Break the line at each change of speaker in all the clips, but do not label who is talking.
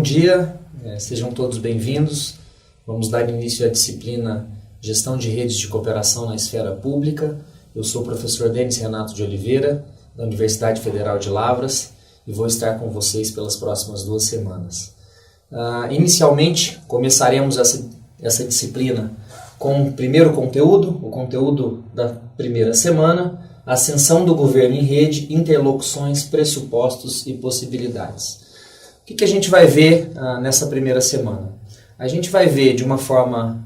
dia, sejam todos bem-vindos. Vamos dar início à disciplina Gestão de Redes de Cooperação na Esfera Pública. Eu sou o professor Denis Renato de Oliveira, da Universidade Federal de Lavras, e vou estar com vocês pelas próximas 2 semanas. Inicialmente, começaremos essa disciplina com o primeiro conteúdo, o conteúdo da primeira semana, Ascensão do Governo em Rede, Interlocuções, Pressupostos e Possibilidades. O que a gente vai ver nessa primeira semana? A gente vai ver de uma forma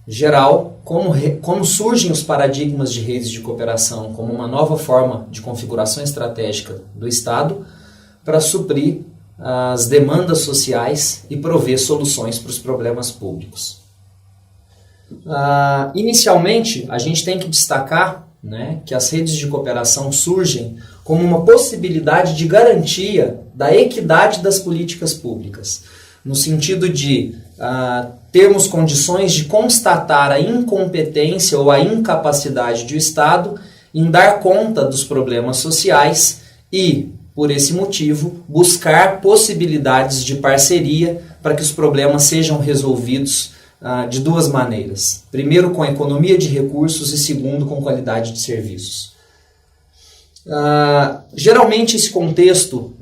geral como surgem os paradigmas de redes de cooperação como uma nova forma de configuração estratégica do Estado para suprir as demandas sociais e prover soluções para os problemas públicos. Inicialmente, a gente tem que destacar que as redes de cooperação surgem como uma possibilidade de garantia da equidade das políticas públicas, no sentido de termos condições de constatar a incompetência ou a incapacidade do Estado em dar conta dos problemas sociais e, por esse motivo, buscar possibilidades de parceria para que os problemas sejam resolvidos de 2 maneiras. Primeiro, com economia de recursos e segundo, com qualidade de serviços. Geralmente esse contexto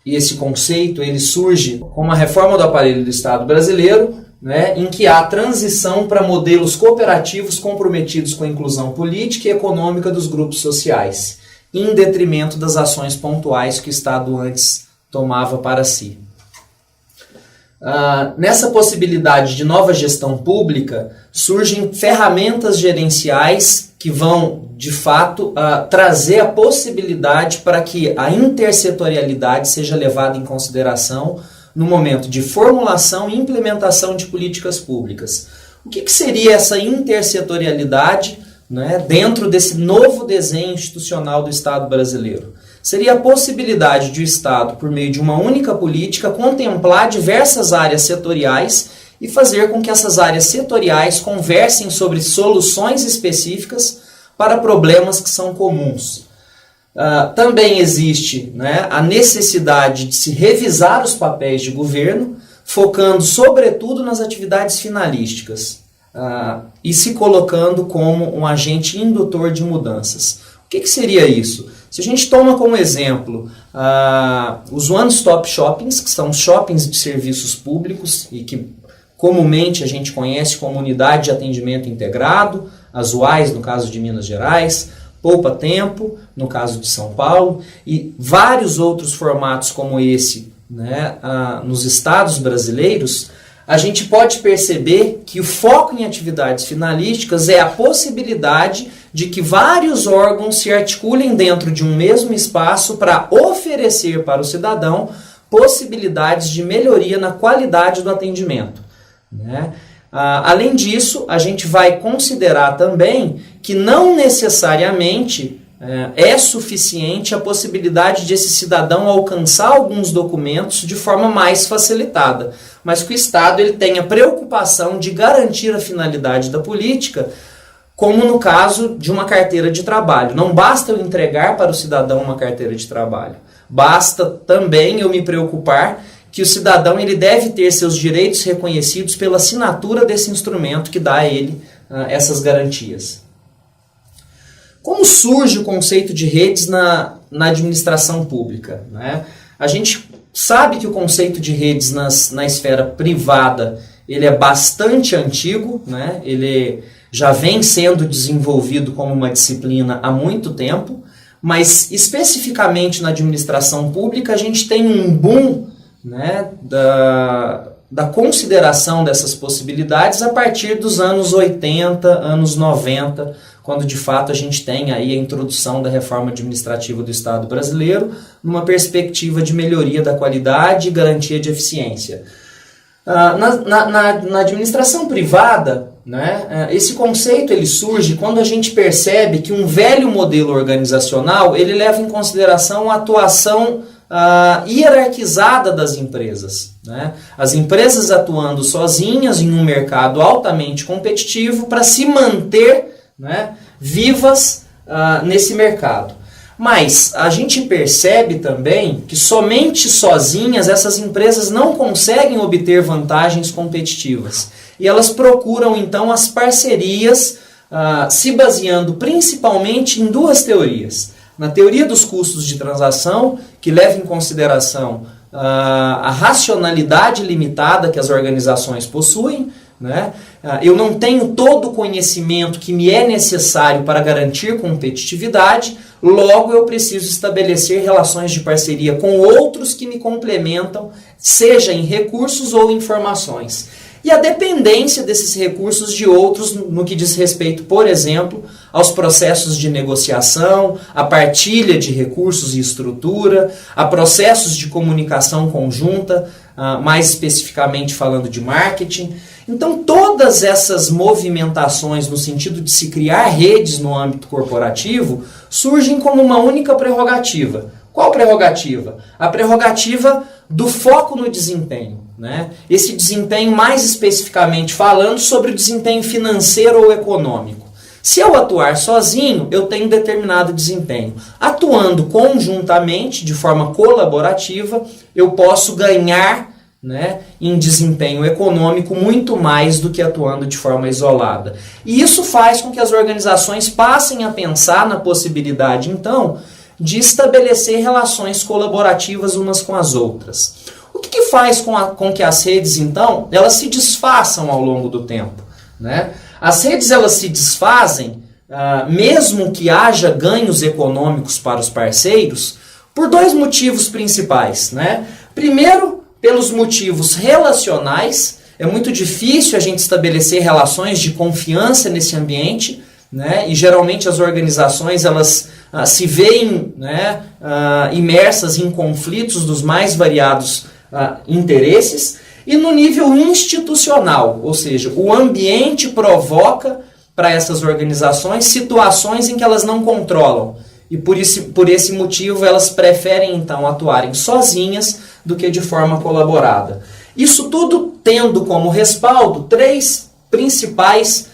e esse conceito ele surge com uma reforma do aparelho do Estado brasileiro, em que há transição para modelos cooperativos comprometidos com a inclusão política e econômica dos grupos sociais, em detrimento das ações pontuais que o Estado antes tomava para si. Nessa possibilidade de nova gestão pública, surgem ferramentas gerenciais que vão, de fato, trazer a possibilidade para que a intersetorialidade seja levada em consideração no momento de formulação e implementação de políticas públicas. O que seria essa intersetorialidade dentro desse novo desenho institucional do Estado brasileiro? Seria a possibilidade de o Estado, por meio de uma única política, contemplar diversas áreas setoriais e fazer com que essas áreas setoriais conversem sobre soluções específicas para problemas que são comuns. Também existe a necessidade de se revisar os papéis de governo, focando sobretudo nas atividades finalísticas e se colocando como um agente indutor de mudanças. O que seria isso? Se a gente toma como exemplo os one-stop shoppings, que são shoppings de serviços públicos e que comumente a gente conhece como unidade de atendimento integrado, as UAIs no caso de Minas Gerais, Poupa Tempo no caso de São Paulo e vários outros formatos como esse nos estados brasileiros, a gente pode perceber que o foco em atividades finalísticas é a possibilidade de que vários órgãos se articulem dentro de um mesmo espaço para oferecer para o cidadão possibilidades de melhoria na qualidade do atendimento. Além disso, a gente vai considerar também que não necessariamente é suficiente a possibilidade de esse cidadão alcançar alguns documentos de forma mais facilitada, mas que o Estado ele tenha preocupação de garantir a finalidade da política, como no caso de uma carteira de trabalho. Não basta eu entregar para o cidadão uma carteira de trabalho, basta também eu me preocupar que o cidadão ele deve ter seus direitos reconhecidos pela assinatura desse instrumento que dá a ele essas garantias. Como surge o conceito de redes na administração pública? A gente sabe que o conceito de redes na esfera privada ele é bastante antigo, ele já vem sendo desenvolvido como uma disciplina há muito tempo, mas especificamente na administração pública a gente tem um boom da consideração dessas possibilidades a partir dos anos 80, anos 90, quando de fato a gente tem aí a introdução da reforma administrativa do Estado brasileiro numa perspectiva de melhoria da qualidade e garantia de eficiência. Na administração privada, esse conceito ele surge quando a gente percebe que um velho modelo organizacional ele leva em consideração a atuação hierarquizada das empresas. As empresas atuando sozinhas em um mercado altamente competitivo para se manter vivas nesse mercado. Mas a gente percebe também que somente sozinhas essas empresas não conseguem obter vantagens competitivas. E elas procuram então as parcerias, se baseando principalmente em duas teorias. Na teoria dos custos de transação, que leva em consideração a racionalidade limitada que as organizações possuem, né? Eu não tenho todo o conhecimento que me é necessário para garantir competitividade, logo eu preciso estabelecer relações de parceria com outros que me complementam, seja em recursos ou informações. E a dependência desses recursos de outros no que diz respeito, por exemplo, aos processos de negociação, a partilha de recursos e estrutura, a processos de comunicação conjunta, mais especificamente falando de marketing. Então, todas essas movimentações no sentido de se criar redes no âmbito corporativo surgem como uma única prerrogativa. Qual prerrogativa? A prerrogativa do foco no desempenho, né? Esse desempenho, mais especificamente falando, sobre o desempenho financeiro ou econômico. Se eu atuar sozinho, eu tenho determinado desempenho. Atuando conjuntamente, de forma colaborativa, eu posso ganhar, né, em desempenho econômico muito mais do que atuando de forma isolada. E isso faz com que as organizações passem a pensar na possibilidade, então, de estabelecer relações colaborativas umas com as outras. O que faz com que as redes, então, elas se desfaçam ao longo do tempo, né? As redes, elas se desfazem, mesmo que haja ganhos econômicos para os parceiros, por dois motivos principais, né? Primeiro, pelos motivos relacionais. É muito difícil a gente estabelecer relações de confiança nesse ambiente, né? E geralmente as organizações, elas se veem, né, imersas em conflitos dos mais variados interesses. E no nível institucional, ou seja, o ambiente provoca para essas organizações situações em que elas não controlam. E por esse motivo elas preferem então atuarem sozinhas do que de forma colaborada. Isso tudo tendo como respaldo três principais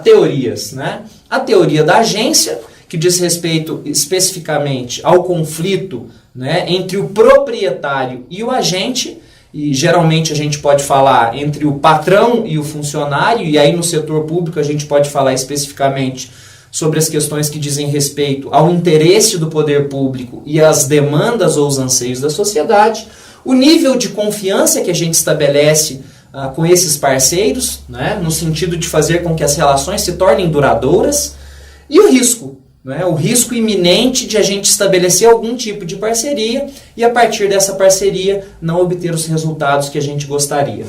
teorias, né? A teoria da agência, que diz respeito especificamente ao conflito, né, entre o proprietário e o agente. E geralmente a gente pode falar entre o patrão e o funcionário, e aí no setor público a gente pode falar especificamente sobre as questões que dizem respeito ao interesse do poder público e às demandas ou os anseios da sociedade, o nível de confiança que a gente estabelece com esses parceiros, né, no sentido de fazer com que as relações se tornem duradouras, e o risco. O risco iminente de a gente estabelecer algum tipo de parceria e a partir dessa parceria não obter os resultados que a gente gostaria.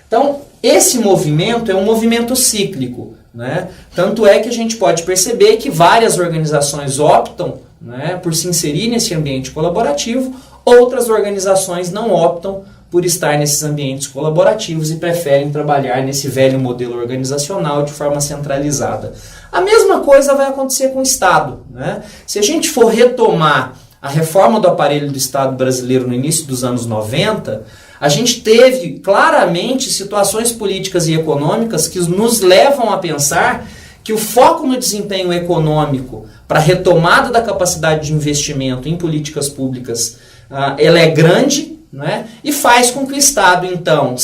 Então, esse movimento é um movimento cíclico, né? Tanto é que a gente pode perceber que várias organizações optam, né, por se inserir nesse ambiente colaborativo, outras organizações não optam por estar nesses ambientes colaborativos e preferem trabalhar nesse velho modelo organizacional de forma centralizada. A mesma coisa vai acontecer com o Estado, né? Se a gente for retomar a reforma do aparelho do Estado brasileiro no início dos anos 90, a gente teve claramente situações políticas e econômicas que nos levam a pensar que o foco no desempenho econômico para a retomada da capacidade de investimento em políticas públicas ela é grande, né? E faz com que o Estado, então,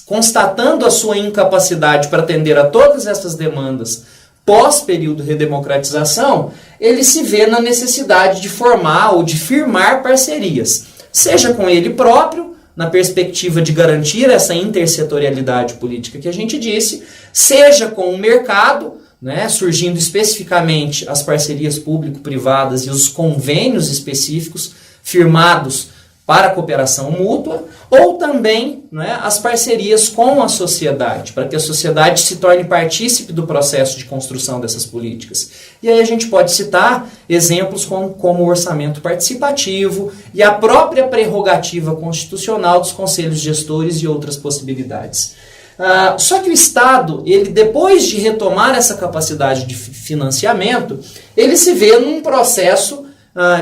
constatando a sua incapacidade para atender a todas essas demandas pós-período de redemocratização, ele se vê na necessidade de formar ou de firmar parcerias, seja com ele próprio, na perspectiva de garantir essa intersetorialidade política que a gente disse, seja com o mercado, né, surgindo especificamente as parcerias público-privadas e os convênios específicos firmados para a cooperação mútua, ou também, né, as parcerias com a sociedade, para que a sociedade se torne partícipe do processo de construção dessas políticas. E aí a gente pode citar exemplos como o orçamento participativo e a própria prerrogativa constitucional dos conselhos gestores e outras possibilidades. Só que o Estado, ele, depois de retomar essa capacidade de financiamento, ele se vê num processo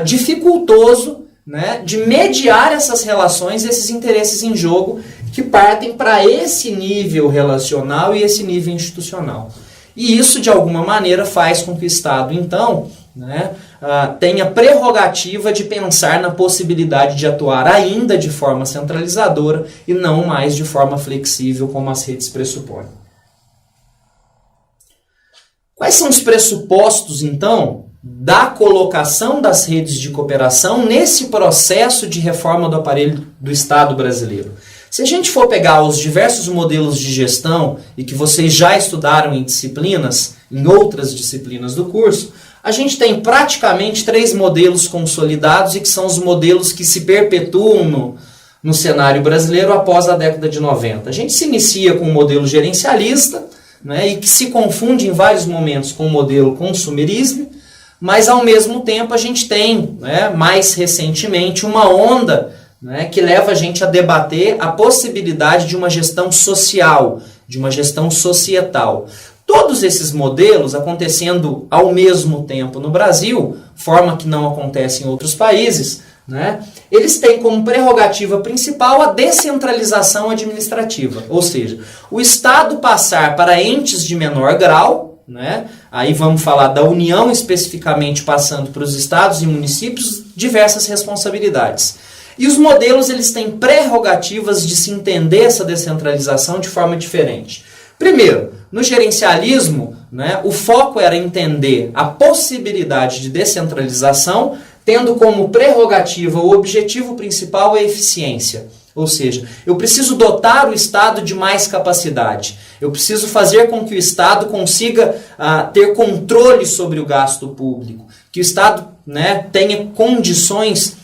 dificultoso, né, de mediar essas relações, esses interesses em jogo que partem para esse nível relacional e esse nível institucional. E isso, de alguma maneira, faz com que o Estado, então, né, tem a prerrogativa de pensar na possibilidade de atuar ainda de forma centralizadora e não mais de forma flexível, como as redes pressupõem. Quais são os pressupostos, então, da colocação das redes de cooperação nesse processo de reforma do aparelho do Estado brasileiro? Se a gente for pegar os diversos modelos de gestão e que vocês já estudaram em disciplinas, em outras disciplinas do curso, a gente tem praticamente 3 modelos consolidados e que são os modelos que se perpetuam no cenário brasileiro após a década de 90. A gente se inicia com o modelo gerencialista, né, e que se confunde em vários momentos com o modelo consumerismo, mas ao mesmo tempo a gente tem, né, mais recentemente, uma onda, né, que leva a gente a debater a possibilidade de uma gestão social, de uma gestão societal. Todos esses modelos acontecendo ao mesmo tempo no Brasil, forma que não acontece em outros países, né, eles têm como prerrogativa principal a descentralização administrativa, ou seja, o Estado passar para entes de menor grau, né, aí vamos falar da União especificamente passando para os estados e municípios, diversas responsabilidades. E os modelos eles têm prerrogativas de se entender essa descentralização de forma diferente. Primeiro, no gerencialismo, né, o foco era entender a possibilidade de descentralização, tendo como prerrogativa o objetivo principal a eficiência. Ou seja, eu preciso dotar o Estado de mais capacidade. Eu preciso fazer com que o Estado consiga ter controle sobre o gasto público. Que o Estado, né, tenha condições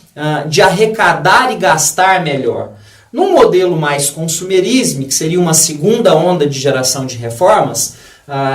de arrecadar e gastar melhor. Num modelo mais consumerismo, que seria uma segunda onda de geração de reformas,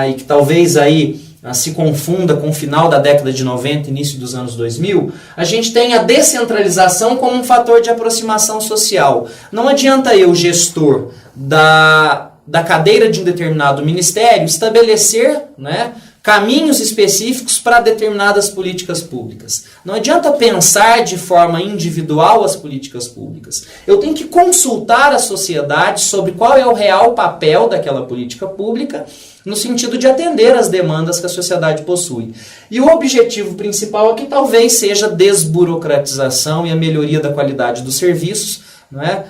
e que talvez aí se confunda com o final da década de 90, início dos anos 2000, a gente tem a descentralização como um fator de aproximação social. Não adianta eu, gestor da cadeira de um determinado ministério, estabelecer, né, caminhos específicos para determinadas políticas públicas. Não adianta pensar de forma individual as políticas públicas. Eu tenho que consultar a sociedade sobre qual é o real papel daquela política pública, no sentido de atender às demandas que a sociedade possui. E o objetivo principal aqui talvez seja a desburocratização e a melhoria da qualidade dos serviços, não é?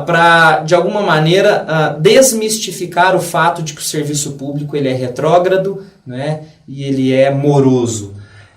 Para, de alguma maneira, desmistificar o fato de que o serviço público ele é retrógrado, né, e ele é moroso.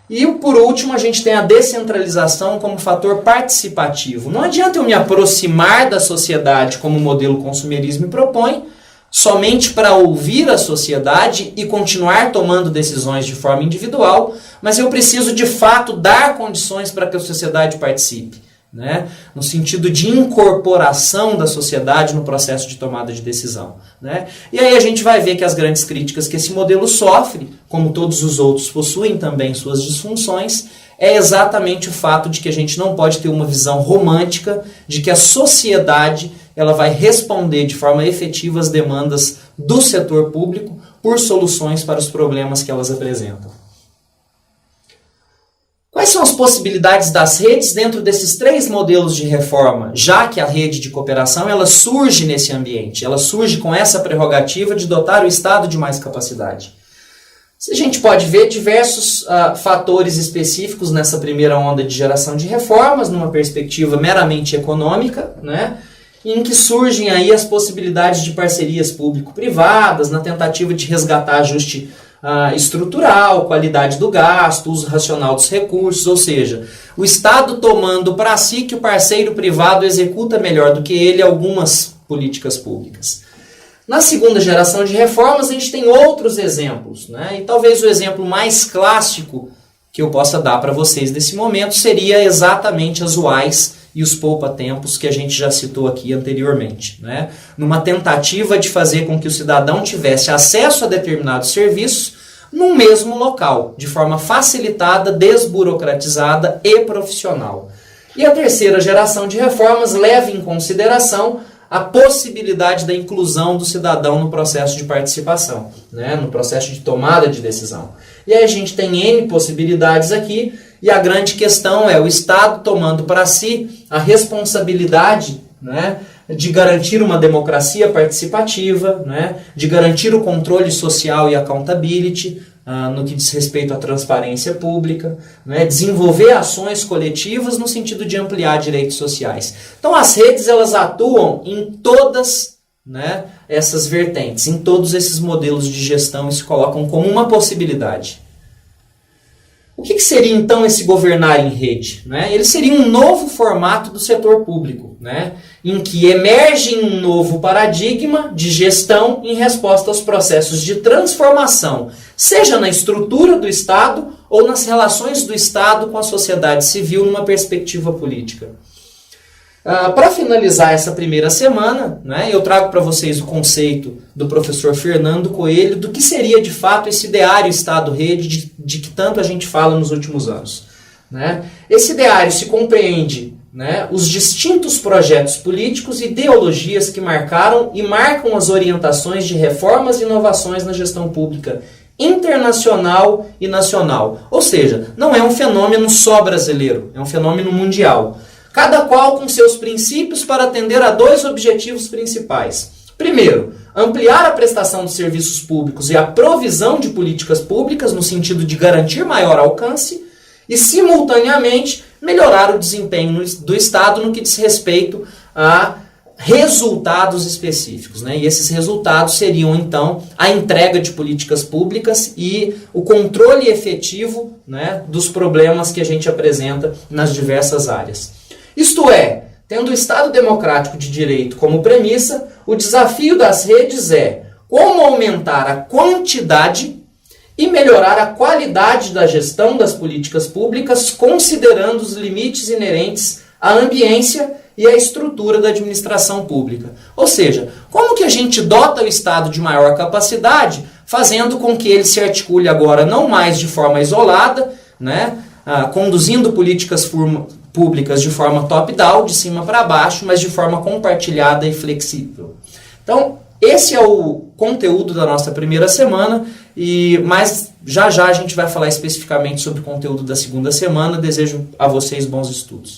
E, por último, a gente tem a descentralização como fator participativo. Não adianta eu me aproximar da sociedade como o modelo consumerismo propõe, somente para ouvir a sociedade e continuar tomando decisões de forma individual, mas eu preciso, de fato, dar condições para que a sociedade participe, né? No sentido de incorporação da sociedade no processo de tomada de decisão, né? E aí a gente vai ver que as grandes críticas que esse modelo sofre, como todos os outros possuem também suas disfunções, é exatamente o fato de que a gente não pode ter uma visão romântica de que a sociedade ela vai responder de forma efetiva às demandas do setor público por soluções para os problemas que elas apresentam. Quais são as possibilidades das redes dentro desses 3 modelos de reforma, já que a rede de cooperação ela surge nesse ambiente, ela surge com essa prerrogativa de dotar o Estado de mais capacidade? A gente pode ver diversos fatores específicos nessa primeira onda de geração de reformas, numa perspectiva meramente econômica, né, em que surgem aí as possibilidades de parcerias público-privadas, na tentativa de resgatar ajuste estrutural, qualidade do gasto, uso racional dos recursos, ou seja, o Estado tomando para si que o parceiro privado executa melhor do que ele algumas políticas públicas. Na segunda geração de reformas, a gente tem outros exemplos, né? E talvez o exemplo mais clássico que eu possa dar para vocês nesse momento seria exatamente as UAS e os poupa-tempos que a gente já citou aqui anteriormente, né? Numa tentativa de fazer com que o cidadão tivesse acesso a determinados serviços num mesmo local, de forma facilitada, desburocratizada e profissional. E a terceira geração de reformas leva em consideração a possibilidade da inclusão do cidadão no processo de participação, né? No processo de tomada de decisão. E aí a gente tem N possibilidades aqui, e a grande questão é o Estado tomando para si a responsabilidade, né, de garantir uma democracia participativa, né, de garantir o controle social e accountability, no que diz respeito à transparência pública, né? Desenvolver ações coletivas no sentido de ampliar direitos sociais. Então as redes elas atuam em todas, né, essas vertentes, em todos esses modelos de gestão e se colocam como uma possibilidade. O que seria então esse governar em rede? Né? Ele seria um novo formato do setor público, né? Em que emerge um novo paradigma de gestão em resposta aos processos de transformação, seja na estrutura do Estado ou nas relações do Estado com a sociedade civil numa perspectiva política. Para finalizar essa primeira semana, né, eu trago para vocês o conceito do professor Fernando Coelho do que seria de fato esse ideário Estado-rede de que tanto a gente fala nos últimos anos. Né? Esse ideário se compreende, né, os distintos projetos políticos e ideologias que marcaram e marcam as orientações de reformas e inovações na gestão pública internacional e nacional. Ou seja, não é um fenômeno só brasileiro, é um fenômeno mundial. Cada qual com seus princípios para atender a dois objetivos principais. Primeiro, ampliar a prestação de serviços públicos e a provisão de políticas públicas no sentido de garantir maior alcance e, simultaneamente, melhorar o desempenho do Estado no que diz respeito a resultados específicos. Né? E esses resultados seriam, então, a entrega de políticas públicas e o controle efetivo, né, dos problemas que a gente apresenta nas diversas áreas. Isto é, tendo o Estado democrático de direito como premissa, o desafio das redes é como aumentar a quantidade e melhorar a qualidade da gestão das políticas públicas, considerando os limites inerentes à ambiência e à estrutura da administração pública. Ou seja, como que a gente dota o Estado de maior capacidade, fazendo com que ele se articule agora não mais de forma isolada, né, conduzindo políticas públicas de forma top-down, de cima para baixo, mas de forma compartilhada e flexível. Então, esse é o conteúdo da nossa primeira semana, mas já a gente vai falar especificamente sobre o conteúdo da segunda semana. Desejo a vocês bons estudos.